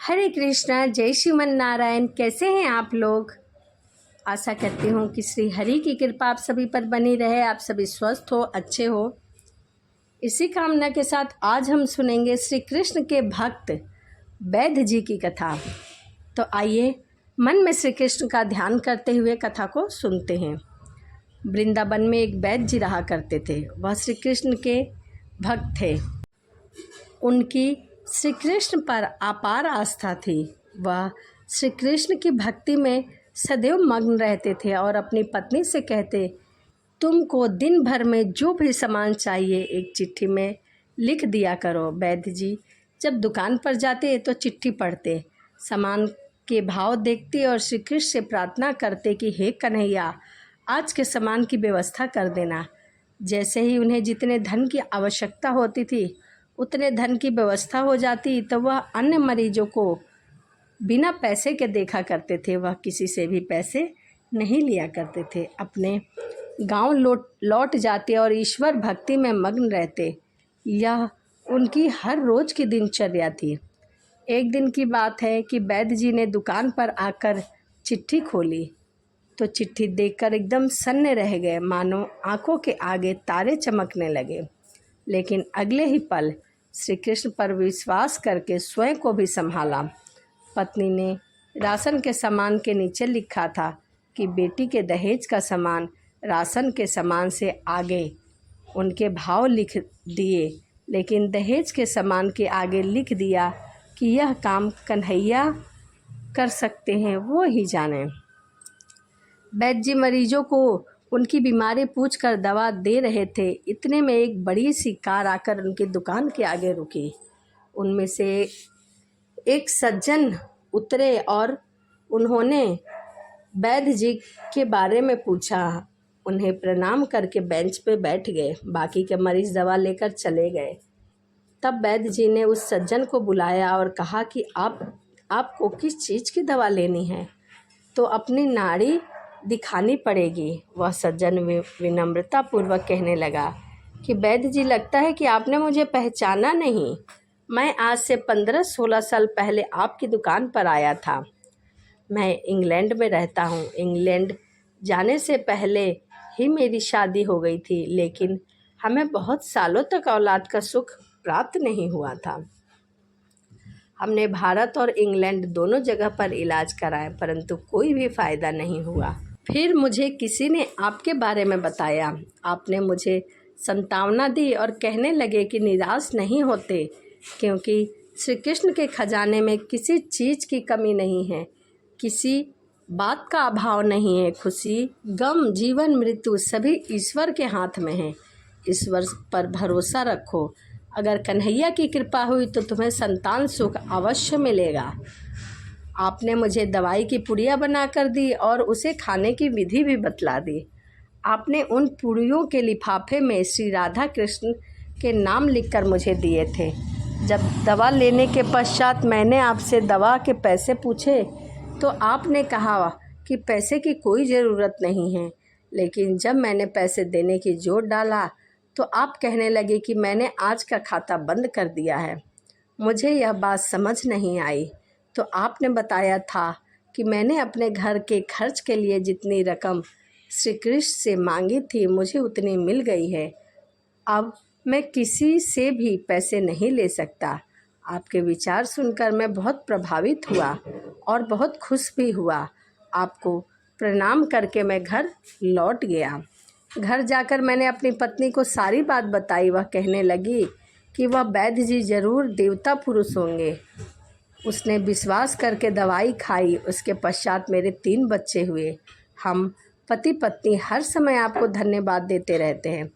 हरे कृष्णा, जय श्रीमन नारायण। कैसे हैं आप लोग? आशा करती हूँ कि श्री हरि की कृपा आप सभी पर बनी रहे, आप सभी स्वस्थ हो, अच्छे हो। इसी कामना के साथ आज हम सुनेंगे श्री कृष्ण के भक्त वैद्य जी की कथा। तो आइए मन में श्री कृष्ण का ध्यान करते हुए कथा को सुनते हैं। वृंदावन में एक वैद्य जी रहा करते थे। वह श्री कृष्ण के भक्त थे। उनकी श्री कृष्ण पर अपार आस्था थी। वह श्री कृष्ण की भक्ति में सदैव मग्न रहते थे और अपनी पत्नी से कहते, तुमको दिन भर में जो भी सामान चाहिए एक चिट्ठी में लिख दिया करो। वैद्य जी जब दुकान पर जाते तो चिट्ठी पढ़ते, सामान के भाव देखते और श्री कृष्ण से प्रार्थना करते कि हे कन्हैया, आज के सामान की व्यवस्था कर देना। जैसे ही उन्हें जितने धन की आवश्यकता होती थी उतने धन की व्यवस्था हो जाती तो वह अन्य मरीजों को बिना पैसे के देखा करते थे। वह किसी से भी पैसे नहीं लिया करते थे। अपने गांव लौट जाते और ईश्वर भक्ति में मग्न रहते। यह उनकी हर रोज़ की दिनचर्या थी। एक दिन की बात है कि वैद्य जी ने दुकान पर आकर चिट्ठी खोली तो चिट्ठी देखकर एकदम सन्ने रह गए, मानो आंखों के आगे तारे चमकने लगे। लेकिन अगले ही पल श्री कृष्ण पर विश्वास करके स्वयं को भी संभाला। पत्नी ने राशन के सामान के नीचे लिखा था कि बेटी के दहेज का सामान राशन के सामान से आगे उनके भाव लिख दिए, लेकिन दहेज के सामान के आगे लिख दिया कि यह काम कन्हैया कर सकते हैं, वो ही जाने। वैद्य जी मरीजों को उनकी बीमारी पूछकर दवा दे रहे थे। इतने में एक बड़ी सी कार आकर उनकी दुकान के आगे रुकी। उनमें से एक सज्जन उतरे और उन्होंने वैद्य जी के बारे में पूछा। उन्हें प्रणाम करके बेंच पे बैठ गए। बाकी के मरीज दवा लेकर चले गए। तब वैद्य जी ने उस सज्जन को बुलाया और कहा कि आपको किस चीज़ की दवा लेनी है, तो अपनी नाड़ी दिखानी पड़ेगी। वह सज्जन विनम्रता पूर्वक कहने लगा कि वैद्य जी, लगता है कि आपने मुझे पहचाना नहीं। मैं आज से 15-16 साल पहले आपकी दुकान पर आया था। मैं इंग्लैंड में रहता हूँ। इंग्लैंड जाने से पहले ही मेरी शादी हो गई थी, लेकिन हमें बहुत सालों तक औलाद का सुख प्राप्त नहीं हुआ था। हमने भारत और इंग्लैंड दोनों जगह पर इलाज कराया, परंतु कोई भी फ़ायदा नहीं हुआ। फिर मुझे किसी ने आपके बारे में बताया। आपने मुझे सांत्वना दी और कहने लगे कि निराश नहीं होते, क्योंकि श्री कृष्ण के खजाने में किसी चीज़ की कमी नहीं है, किसी बात का अभाव नहीं है। खुशी, गम, जीवन, मृत्यु सभी ईश्वर के हाथ में है। ईश्वर पर भरोसा रखो। अगर कन्हैया की कृपा हुई तो तुम्हें संतान सुख अवश्य मिलेगा। आपने मुझे दवाई की पुड़िया बना कर दी और उसे खाने की विधि भी बतला दी। आपने उन पुड़ियों के लिफाफे में श्री राधा कृष्ण के नाम लिखकर मुझे दिए थे। जब दवा लेने के पश्चात मैंने आपसे दवा के पैसे पूछे तो आपने कहा कि पैसे की कोई ज़रूरत नहीं है, लेकिन जब मैंने पैसे देने की जोर डाला तो आप कहने लगे कि मैंने आज का खाता बंद कर दिया है। मुझे यह बात समझ नहीं आई तो आपने बताया था कि मैंने अपने घर के खर्च के लिए जितनी रकम श्री कृष्ण से मांगी थी मुझे उतनी मिल गई है। अब मैं किसी से भी पैसे नहीं ले सकता। आपके विचार सुनकर मैं बहुत प्रभावित हुआ और बहुत खुश भी हुआ। आपको प्रणाम करके मैं घर लौट गया। घर जाकर मैंने अपनी पत्नी को सारी बात बताई। वह कहने लगी कि वह वैद्य जी जरूर देवता पुरुष होंगे। उसने विश्वास करके दवाई खाई। उसके पश्चात मेरे 3 बच्चे हुए। हम पति पत्नी हर समय आपको धन्यवाद देते रहते हैं।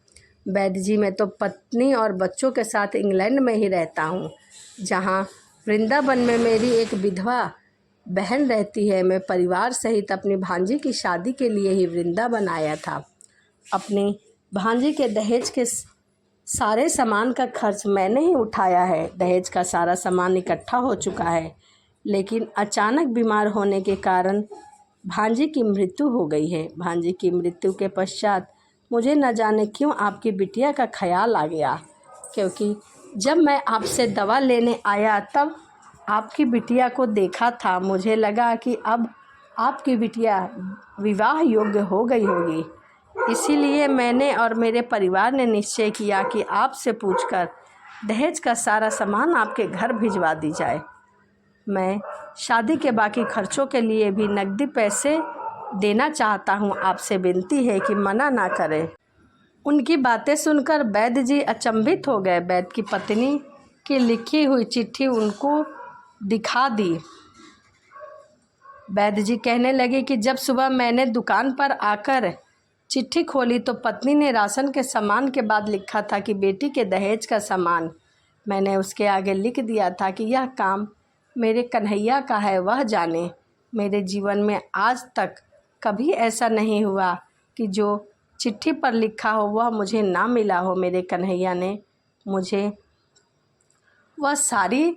वैद्य जी, मैं तो पत्नी और बच्चों के साथ इंग्लैंड में ही रहता हूँ, जहाँ वृंदावन में मेरी एक विधवा बहन रहती है। मैं परिवार सहित अपनी भांजी की शादी के लिए ही वृंदावन आया था। अपनी भांजी के दहेज के सारे सामान का खर्च मैंने ही उठाया है। दहेज का सारा सामान इकट्ठा हो चुका है, लेकिन अचानक बीमार होने के कारण भांजी की मृत्यु हो गई है। भांजी की मृत्यु के पश्चात मुझे न जाने क्यों आपकी बिटिया का ख्याल आ गया, क्योंकि जब मैं आपसे दवा लेने आया तब आपकी बिटिया को देखा था, मुझे लगा कि अब आपकी बिटिया विवाह योग्य हो गई होगी। इसीलिए मैंने और मेरे परिवार ने निश्चय किया कि आपसे पूछकर दहेज का सारा सामान आपके घर भिजवा दी जाए। मैं शादी के बाकी खर्चों के लिए भी नकदी पैसे देना चाहता हूँ। आपसे विनती है कि मना ना करें। उनकी बातें सुनकर वैद्य जी अचंभित हो गए। वैद्य की पत्नी की लिखी हुई चिट्ठी उनको दिखा दी। वैद्य जी कहने लगे कि जब सुबह मैंने दुकान पर आकर चिट्ठी खोली तो पत्नी ने राशन के सामान के बाद लिखा था कि बेटी के दहेज का सामान। मैंने उसके आगे लिख दिया था कि यह काम मेरे कन्हैया का है, वह जाने। मेरे जीवन में आज तक कभी ऐसा नहीं हुआ कि जो चिट्ठी पर लिखा हो वह मुझे ना मिला हो। मेरे कन्हैया ने मुझे वह सारी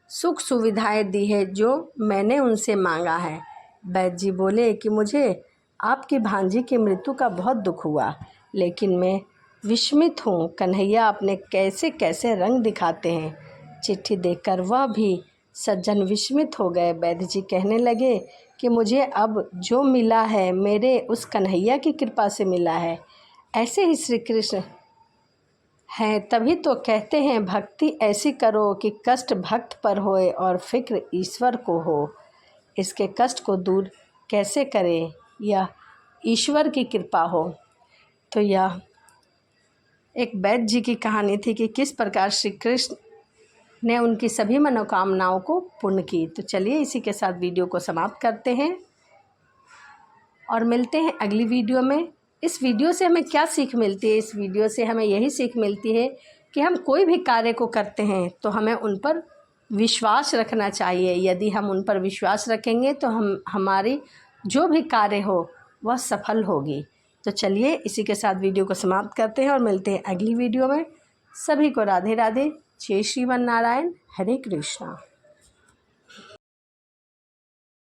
सुख सुविधाएं दी है जो मैंने उनसे मांगा है। वैद्य जी बोले कि मुझे आपकी भांजी की मृत्यु का बहुत दुख हुआ, लेकिन मैं विस्मित हूँ। कन्हैया अपने कैसे कैसे रंग दिखाते हैं। चिट्ठी देखकर वह भी सज्जन विस्मित हो गए। वैद्य जी कहने लगे कि मुझे अब जो मिला है मेरे उस कन्हैया की कृपा से मिला है। ऐसे ही श्री कृष्ण हैं, तभी तो कहते हैं भक्ति ऐसी करो कि कष्ट भक्त पर होए और फिक्र ईश्वर को हो। इसके कष्ट को दूर कैसे करें, यह ईश्वर की कृपा हो। तो यह एक वैद्य जी की कहानी थी कि किस प्रकार श्री कृष्ण ने उनकी सभी मनोकामनाओं को पूर्ण की। तो चलिए इसी के साथ वीडियो को समाप्त करते हैं और मिलते हैं अगली वीडियो में। इस वीडियो से हमें क्या सीख मिलती है? इस वीडियो से हमें यही सीख मिलती है कि हम कोई भी कार्य को करते हैं तो हमें उन पर विश्वास रखना चाहिए। यदि हम उन पर विश्वास रखेंगे तो हमारी जो भी कार्य हो वह सफल होगी। तो चलिए इसी के साथ वीडियो को समाप्त करते हैं और मिलते हैं अगली वीडियो में। सभी को राधे राधे। जय श्रीमन नारायण। हरे कृष्णा।